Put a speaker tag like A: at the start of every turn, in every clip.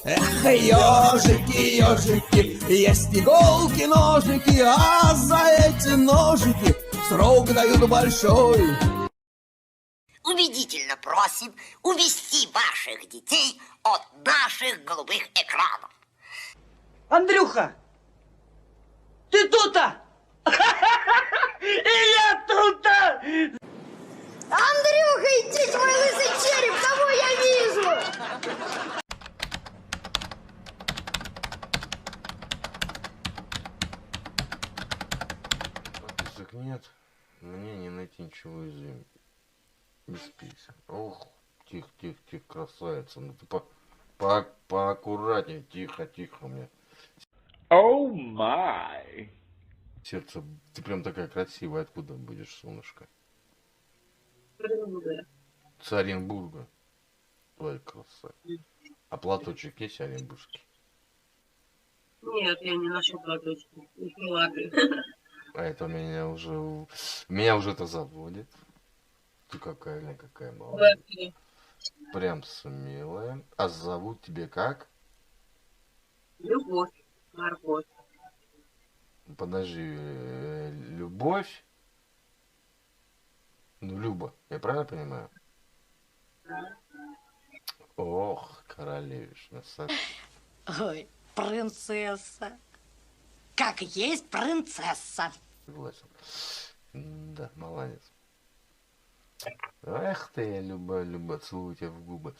A: Эх, ежики, ежики, есть иголки, ножики, а за эти ножики срок дают большой.
B: Убедительно просим увести ваших детей от наших голубых экранов.
C: Андрюха, ты тут-то? И я тут-то!
D: Андрюха, иди, твой лысый череп, кого я вижу?
E: Подписок нет, мне не найти ничего из без писем. Ох, тихо, тихо, тихо, красавица. Ну ты поаккуратнее, тихо, тихо мне.
F: Оу май.
E: Сердце, ты прям такая красивая, откуда будешь, солнышко? С Оренбурга. Твоя красавица. А платочек есть оренбургский?
G: Нет, я не ношу платочки. Ладно.
E: А это меня уже это заводит. Ты какая молодая. Прям смелая. А зовут тебе как?
G: Любовь, морковь.
E: Подожди, Любовь? Ну, Люба, я правильно понимаю?
G: Да.
E: Ох, королевишна.
B: Ой, принцесса. Как есть принцесса.
E: Согласен. Да, молодец. Эх ты, Люба, Люба, целую тебя в губы.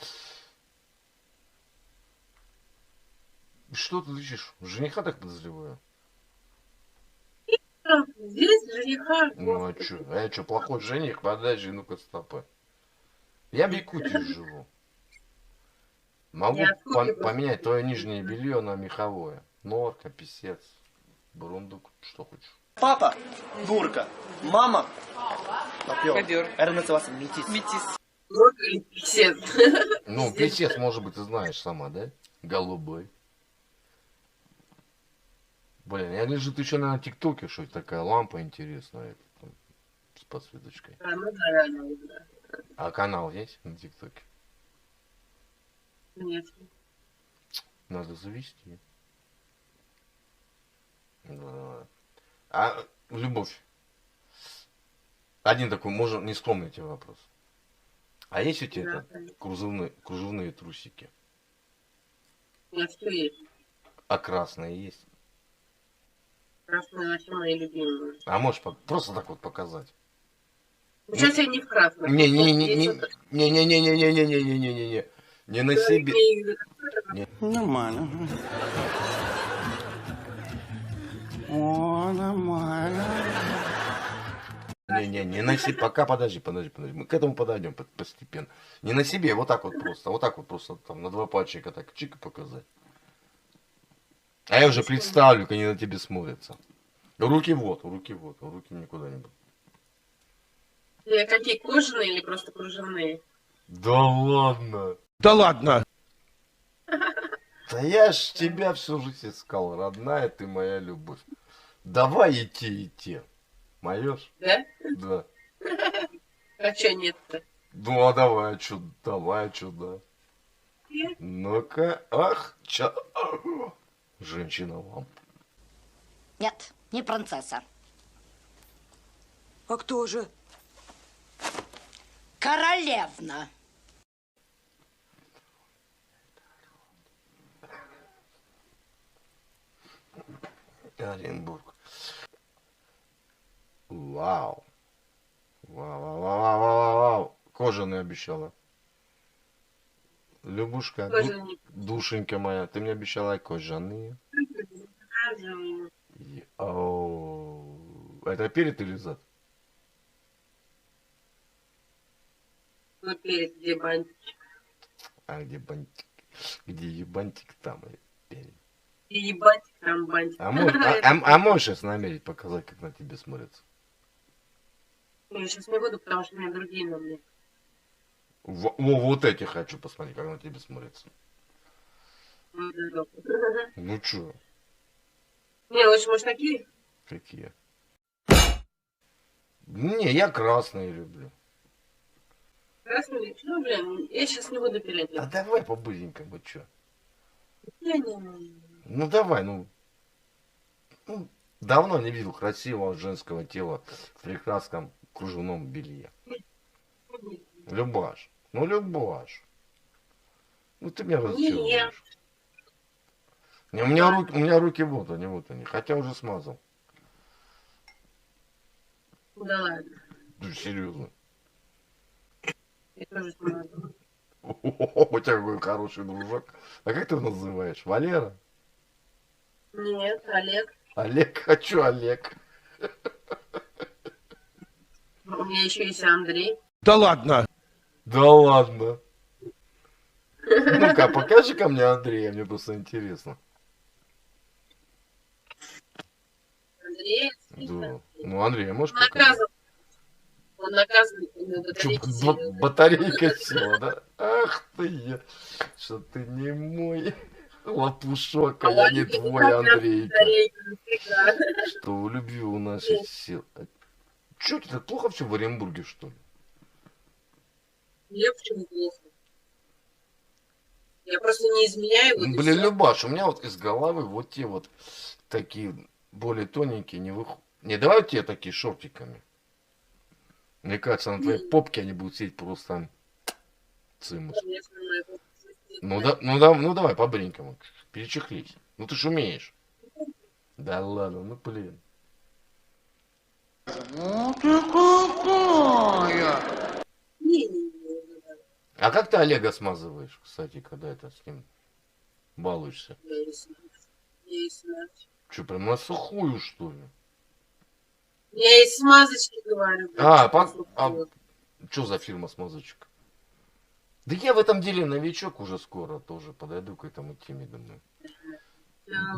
E: Что ты лечишь? Жениха так подозреваю?
G: Здесь жениха.
E: Ну а чё? А я чё, плохой жених? Подожди, ну-ка стопы. Я в Якутии живу. Могу поменять твое нижнее белье на меховое. Норка, писец, бурундук, что хочешь.
C: Папа, бурка, мама, попёр. Это называется метис.
G: Норка или писец.
E: Ну, писец, может быть, ты знаешь сама, да? Голубой. Блин, я гляжу, ты еще на ТикТоке, что такая лампа интересная, там, с подсветочкой.
G: А, ну да, реально, да.
E: А канал есть на ТикТоке?
G: Конечно.
E: Надо завести. Да. А, Любовь. Один такой, может, не скромный тебе вопрос. А есть у тебя
G: Да,
E: кружевные трусики?
G: У меня все есть.
E: А красные есть?
G: Красные вообще мои любимые.
E: А можешь просто так вот показать?
G: Сейчас я не в красном.
E: Не-не-не-не-не-не-не-не-не-не-не-не-не. Не на себе.
A: Нормально. О, нормально.
E: Не на себе. Пока подожди. Мы к этому подойдем постепенно. Не на себе, вот так вот просто там на два пальчика так чик показать. А я уже представлю, как они на тебе смотрятся. Руки никуда не будут.
G: Какие, кожаные или просто кружевные?
E: Да ладно.
A: Да ладно.
E: Да я ж тебя всю жизнь искал, родная ты моя любовь. Давай идти. Моешь?
G: Да?
E: Да.
G: А чё нет-то?
E: Ну а давай, чё, да. Ну-ка, ах, женщина вам.
B: Нет, не принцесса.
C: А кто же?
B: Королевна.
E: Оренбург. Вау. Кожаный обещала. Любушка, душенька моя, ты мне обещала кожаные. Это перед или зад?
G: Вот перед, где бантик.
E: А где бантик? Где ебантик, там и перед.
G: И бантик, там бантик.
E: А можешь сейчас намерить показать, как на тебе смотрится?
G: Я сейчас не буду, потому что у меня другие на мне.
E: Вот эти хочу посмотреть, как на тебе смотрится. Ну чё?
G: Не, лучше, может, такие?
E: Какие? Не, я красные люблю.
G: Красный? Ну, блин, я сейчас не буду пилять.
E: А давай по-быстренькому, чё?
G: Не-не-не.
E: Ну давай, ну, давно не видел красивого женского тела в прекрасном кружевном белье. Любаш. Ну, Любаш. Ну, ты меня разочаровываешь. Не, у меня руки вот они, хотя уже смазал.
G: Да ладно.
E: Ну, серьезно.
G: Я тоже смогу.
E: У тебя какой хороший дружок. А как ты его называешь? Валера?
G: Нет, Олег.
E: Олег? А чё Олег?
G: У меня еще есть Андрей.
A: Да ладно.
E: Да ладно. Ну-ка, покажи ко мне Андрея, мне просто интересно.
G: Андрей.
E: Да. Ну, Андрей, можешь
G: Он
E: показать?
G: наказан. Он наказан, у него
E: Чё,
G: батарейки сели.
E: батарейка села, да? Ах ты я, что ты не мой лопушок, а я не
G: Олега
E: твой,
G: никогда
E: Андрейка.
G: батарейки всегда.
E: Что у любви у нашей сил. Чё тебе так плохо все в Оренбурге, что ли?
G: Мне почему плохо? Я просто не изменяю. Вот и
E: Блин,
G: всё.
E: Любаш, у меня вот из головы вот те вот такие более тоненькие не выходят. Не, давай вот те такие шортиками. Мне кажется, на твоей попке они будут сидеть просто цимус.
G: Конечно, моя попа свистит.
E: Ну давай по-бренькому, перечехлись. Ну ты ж умеешь. Да ладно, ну блин.
G: Не-не-не.
E: А как ты Олега смазываешь, кстати, когда это с ним балуешься?
G: Я и смерть. Я и смерть.
E: Че, прям на сухую, что ли?
G: Я и смазочки говорю.
E: Что за фирма смазочек? Да я в этом деле новичок уже скоро тоже подойду к этому теме, думаю.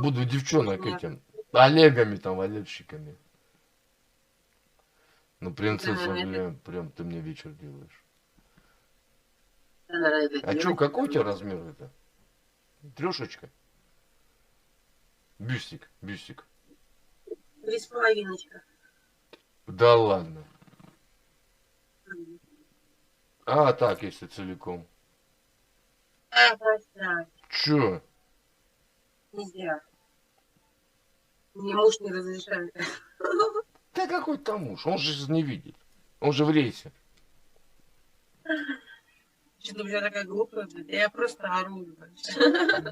E: Буду девчонок этим, Олегами там, Олегщиками. Ну, принцесса, бля, прям ты мне вечер делаешь. А чё, какой у тебя размер это? Трешечка? Бюстик, бюстик.
G: 3,5.
E: Да ладно. А, так, если целиком.
G: Да,
E: Чё?
G: нельзя. Мне муж не разрешает.
E: Да какой там муж? Он же не видит. Он же в рейсе.
G: Что-то у меня такая глупая, блядь. Я просто ору.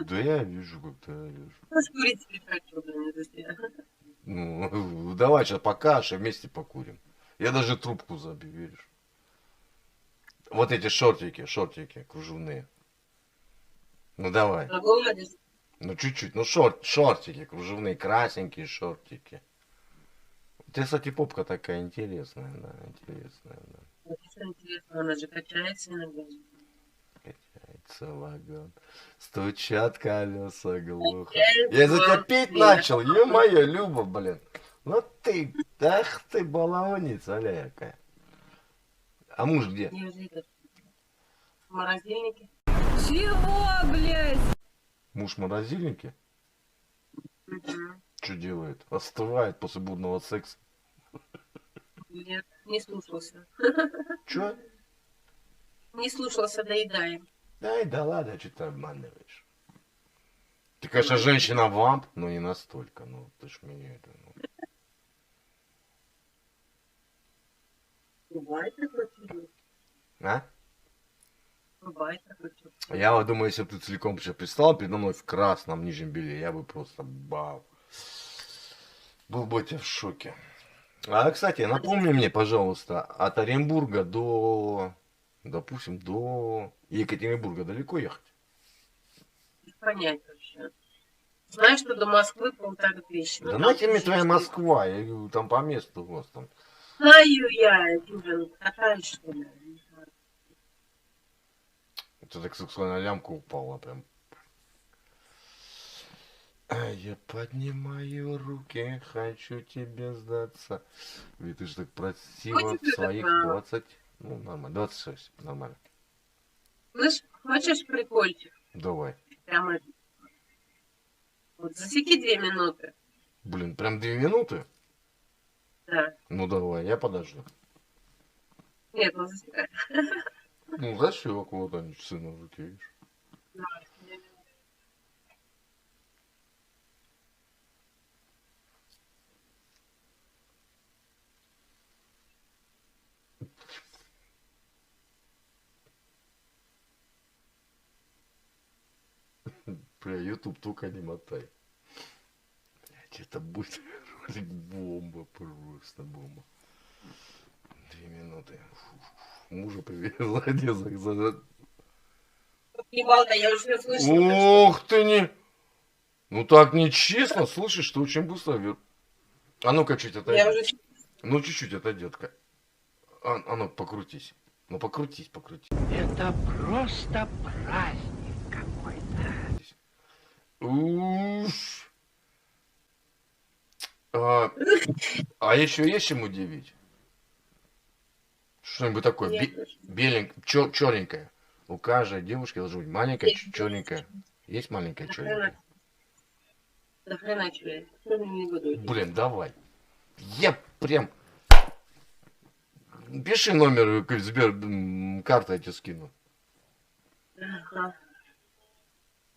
E: Да я вижу, как ты орешь.
G: Может, курить не хочу, блин,
E: Ну, давай сейчас покажешь, и вместе покурим. Я даже трубку забью, веришь? Вот эти шортики кружевные. Ну давай.
G: Могу, Владимир?
E: Ну чуть-чуть. Ну шортики кружевные, красненькие шортики. У тебя, кстати, попка такая интересная, да, интересная, да.
G: Вот что интересно, она же качается иногда.
E: Качается вагон, стучат колеса глухо. Я за тебя петь начал, ё-моё, Люба, блин. Ну ты, ах ты баловница, аля какая. А муж где?
G: Я уже это, в морозильнике.
E: Муж в морозильнике?
G: Мгм.
E: Что делает? Остывает после бурного секса.
G: Нет, не слушался.
E: Чё?
G: Не слушался, доедаем.
E: Да ладно, что ты обманываешь. Ты, конечно, женщина-вамп, но не настолько. Ну, ты ж меня это... Ну.
G: Бывает такое чудо.
E: А?
G: Бывает такое чудо.
E: Я вот думаю, если бы ты целиком сейчас пристал передо мной в красном нижнем белье, я бы просто бау. Был бы я в шоке. А, кстати, напомни мне, пожалуйста, от Оренбурга до, допустим, до Екатеринбурга далеко ехать?
G: Понять вообще. Знаешь, что до Москвы 1500.
E: Да нахер мне твоя Москва, я говорю, там по месту у вас там.
G: Знаю я, Южин, катаюсь, что ли. Не знаю.
E: Ты так сексуально лямка упала прям. А я поднимаю руки, хочу тебе сдаться. Ведь ты же так просила
G: Хочешь
E: в своих
G: это,
E: 20, ну нормально, 26, нормально.
G: Слышь, хочешь прикольчик?
E: Давай.
G: Прямо вот засеки 2 минуты.
E: Блин, прям 2 минуты?
G: Да.
E: Ну давай, я подожду.
G: Нет, ну засекай.
E: Ну засек, вот они часы на руке, видишь. Бля, YouTube только не мотай. Блядь, это будет бомба, просто бомба. 2 минуты. Мужа привезла,
G: Ебал-то, я уже всё слышала.
E: Ох ты не... Ну так нечестно, слышишь, ты очень быстро А ну-ка чуть
G: Я
E: отойди.
G: уже...
E: Ну чуть-чуть отойди, детка. А ну покрутись. Ну покрутись.
H: Это просто праздник какой-то.
E: Уф. А еще есть чем удивить? Что-нибудь такое беленькое, черненькое. У каждой девушки должна быть маленькая, черненькая. Есть маленькая, черненькая?
G: Да хрена тебе. Не буду.
E: Блин, давай. Я прям... Пиши номер, Сбер, карта я тебе скину.
G: Ага.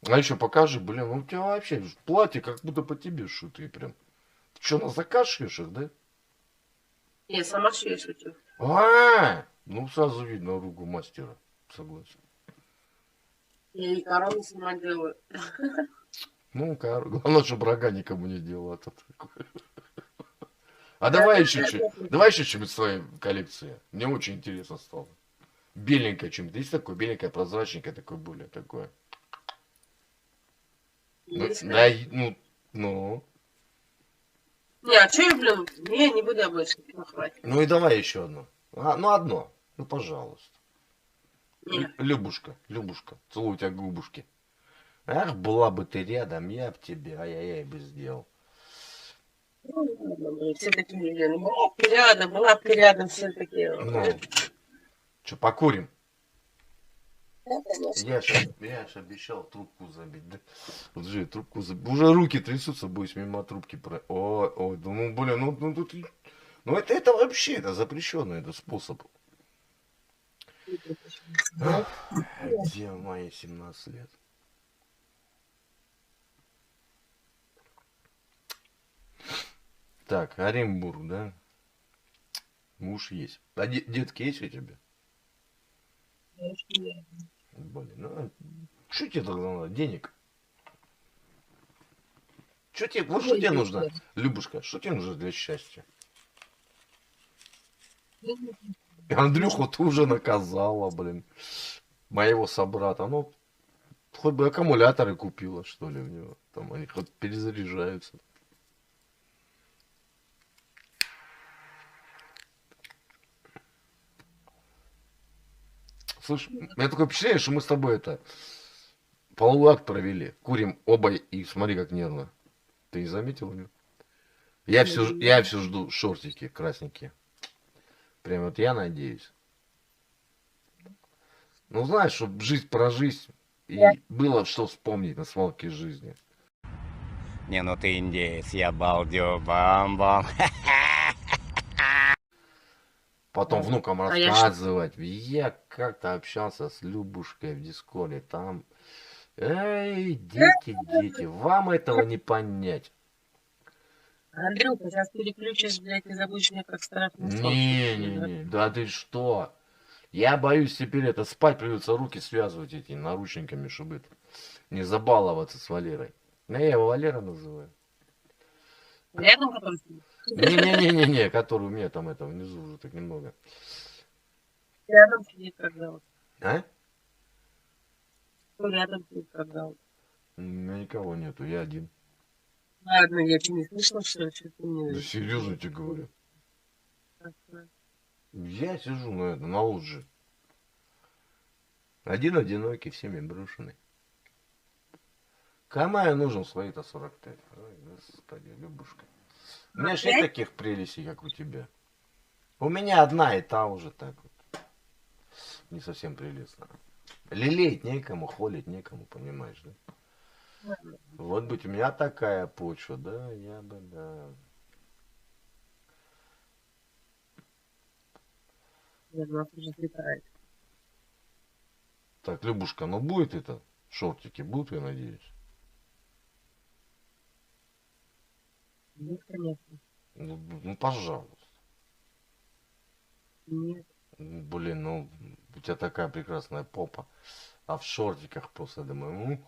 E: А еще покажи, блин, ну у тебя вообще платье как будто по тебе шитые прям. Ты что, на заказ шьешь их, да?
G: Я сама шью, шучу.
E: Ну сразу видно руку мастера, согласен.
G: Я и корону сама делаю.
E: Ну, главное, чтобы врага никому не делал. Это такое. А давай еще что-нибудь в своей коллекции. Мне очень интересно стало. Беленькое что-нибудь. Есть такое беленькое, прозрачненькое, такое более такое. Да, ну.
G: Не, а что я, блин? Не буду я больше. Ну, хватит.
E: Ну и давай еще одно. Ну одно. Ну, пожалуйста.
G: Не.
E: Любушка, целую тебя губушки. Ах, была бы ты рядом, я б тебе, ай-яй-яй бы сделал.
G: Все такие, блин, была бы рядом, все такие.
E: Ну, что, покурим?
G: Да, конечно.
E: Я ж обещал трубку забить, да? Вот же трубку забить. Уже руки трясутся, будешь мимо трубки Ой, ну блин, ну тут... Ну это вообще, это запрещенный это способ. Где мои 17 лет? Так, Оренбург, да? Муж есть. А детки есть у тебя? Блин, ну что тебе тогда надо? Денег? Что тебе нужно, Любушка, что тебе нужно для счастья? Андрюху ты уже наказала, блин. Моего собрата. Ну, хоть бы аккумуляторы купила, что ли, у него. Там они хоть перезаряжаются. Слушай, у меня такое впечатление, что мы с тобой это полуакт провели. Курим оба и смотри, как нервно. Ты не заметил меня? Я все жду шортики красненькие. Прям вот я надеюсь. Ну, знаешь, чтобы жизнь прожить и было что вспомнить на свалке жизни.
I: Не, ну ты индеец, я балдю, бам-бам.
E: Потом внукам рассказывать. Я как-то общался с Любушкой в Дискорде. Там... Эй, дети, вам этого не понять.
G: Андрюха, сейчас переключишь, блядь, и забудешь мне как страшный сон.
E: Не, да ты что? Я боюсь теперь это спать придется руки связывать эти наручниками, чтобы это не забаловаться с Валерой. Ну, я его Валера называю.
G: Рядом который?
E: Не, который у меня там это внизу уже так немного.
G: Рядом сидит, как зовут.
E: А?
G: Рядом сидит, как зовут.
E: У меня никого нету, я один.
G: Ладно, я тебе не слышала, что ли, что ты не...
E: Да серьезно тебе говорю. Я сижу на лоджии. Один одинокий, всеми брошенный. Кому я нужен свои-то 45? Ой, господи, Любушка. У меня же нет таких прелестей, как у тебя. У меня одна и та уже так вот. Не совсем прелестно. Лелеять некому, холить некому, понимаешь, да? Вот быть у меня такая почва, да, я бы, да. Так, Любушка, ну будет это? Шортики будут, я надеюсь?
G: Нет, конечно.
E: Ну, пожалуйста.
G: Нет.
E: Блин, ну, у тебя такая прекрасная попа. А в шортиках просто, думаю,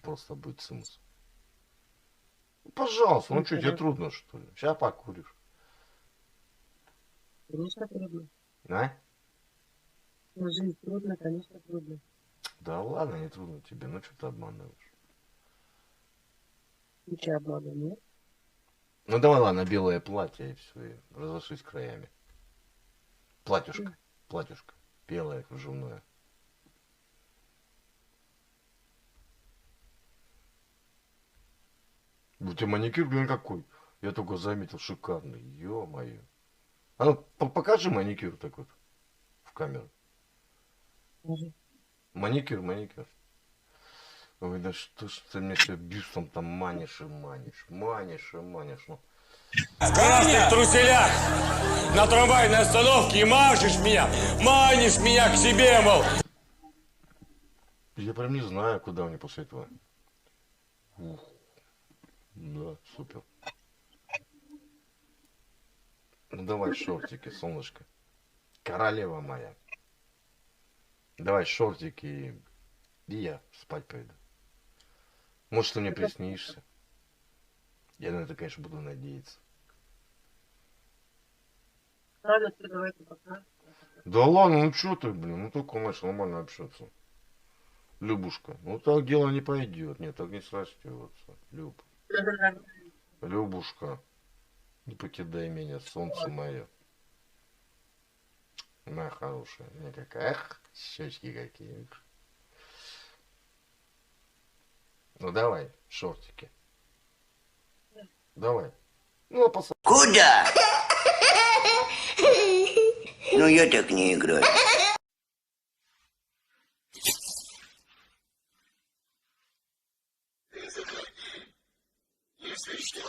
E: Просто будет цимус. Пожалуйста, ну что, тебе трудно, что ли? Сейчас покуришь.
G: Конечно, трудно.
E: А?
G: Но жизнь трудно, конечно, трудно.
E: Да ладно, не трудно тебе, ну что ты обманываешь?
G: Ничего обмана нет.
E: Ну давай, ладно, белое платье и все, и разошлись краями. Платьюшко, платьюшко, белое, кружевное. У тебя маникюр, блин, какой? Я только заметил, шикарный, ё-моё. А ну, покажи маникюр так вот в камеру. Маникюр, маникюр. Ой, да что ж ты мне все бюстом там манишь и манишь, манишь и манишь, ну.
J: В красных труселях на трамвайной остановке и манишь меня к себе, мол.
E: Я прям не знаю, куда мне после этого. Ух. Да, супер. Ну давай шортики, солнышко. Королева моя. Давай шортики и я спать пойду. Может, ты мне приснишься? Я на это, конечно, буду надеяться.
G: Ладно, ты давайте пока.
E: Да ладно, ну что ты, блин, ну только начал нормально общаться. Любушка, ну так дело не пойдет, нет, так не срастется. Люб. Любушка, не покидай меня, солнце мое. Моя хорошая, мне какая, эх, щечки какие. Ну давай, шортики. Давай. Ну, а посмотри.
B: Куда? Ну, я так не играю.
H: Если что,